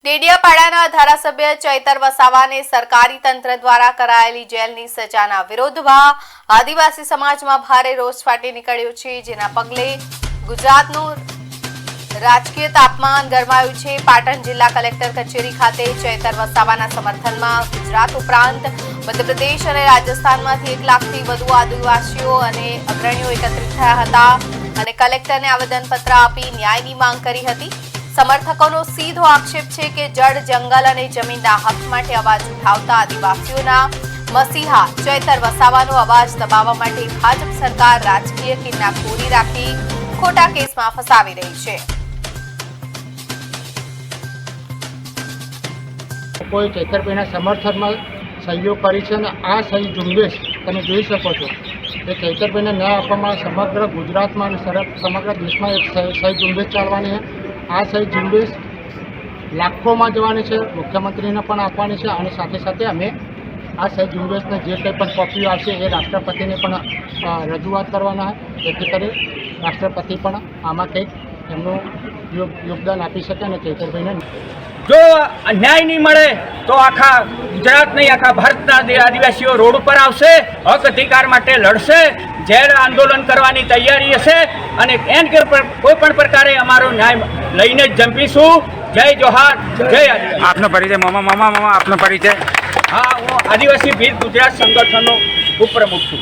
ડેડિયાપાડાના ધારાસભ્ય ચૈતર વસાવાને સરકારી તંત્ર દ્વારા કરાયેલી જેલની સજાના વિરોધમાં આદિવાસી સમાજમાં ભારે રોષ ફાટી નીકળ્યો છે, જેના પગલે ગુજરાતનું રાજકીય તાપમાન ગરમાયું છે। પાટણ જિલ્લા કલેક્ટર કચેરી ખાતે ચૈતર વસાવાના સમર્થનમાં ગુજરાત ઉપરાંત મધ્યપ્રદેશ અને રાજસ્થાનમાંથી 1 લાખથી વધુ આદિવાસીઓ અને અગ્રણીઓ એકત્રિત થયા હતા અને કલેક્ટરને આવેદનપત્ર આપી ન્યાયની માંગ કરી હતી। સમર્થકોનો સીધો આક્ષેપ છે કે જળ, જંગલ અને જમીનના હક માટે અવાજ ઉઠાવતા આદિવાસીઓના મસીહા ચૈતર વસાવાનો અવાજ દબાવવા માટે ભાજપ સરકાર રાજકીય કિન્નાખોરી રાખી ખોટા કેસમાં ફસાવી રહી છે। કોઈ ચૈતરભાઈના સમર્થનમાં સહીઓ કરી છે અને આ સહી ઝુંબેશ તમે જોઈ શકો છો કે ચૈતરભાઈને ન્યાય આપવામાં સમગ્ર ગુજરાતમાં અને સમગ્ર દેશમાં એક સહી ઝુંબેશ ચાલવાની છે। આ સહી ઝુંબેશ લાખોમાં જવાની છે, મુખ્યમંત્રીને પણ આપવાની છે અને સાથે સાથે અમે આ સહી ઝુંબેશને જે કંઈ પણ કોપીઓ આવશે એ રાષ્ટ્રપતિને પણ રજૂઆત કરવાના છે, જેથી કરી રાષ્ટ્રપતિ પણ આમાં કંઈક એમનું યોગદાન આપી શકે અને ચૈતરભાઈને જો ન્યાય નહીં મળે તો આખા ગુજરાત નહીં આખા ભારતના આદિવાસીઓ રોડ ઉપર આવશે, હક અધિકાર માટે લડશે, જેલ આંદોલન કરવાની તૈયારી હશે અને એન કોઈ પણ પ્રકારે અમારો ન્યાય લઈને જ જંપીશું। જય જોહાર, જય આદિવાસી। આપનો પરિચય મામા આપનો પરિચય? હા, હું આદિવાસી ભીલ ગુજરાત સંગઠનનો ઉપપ્રમુખ છું।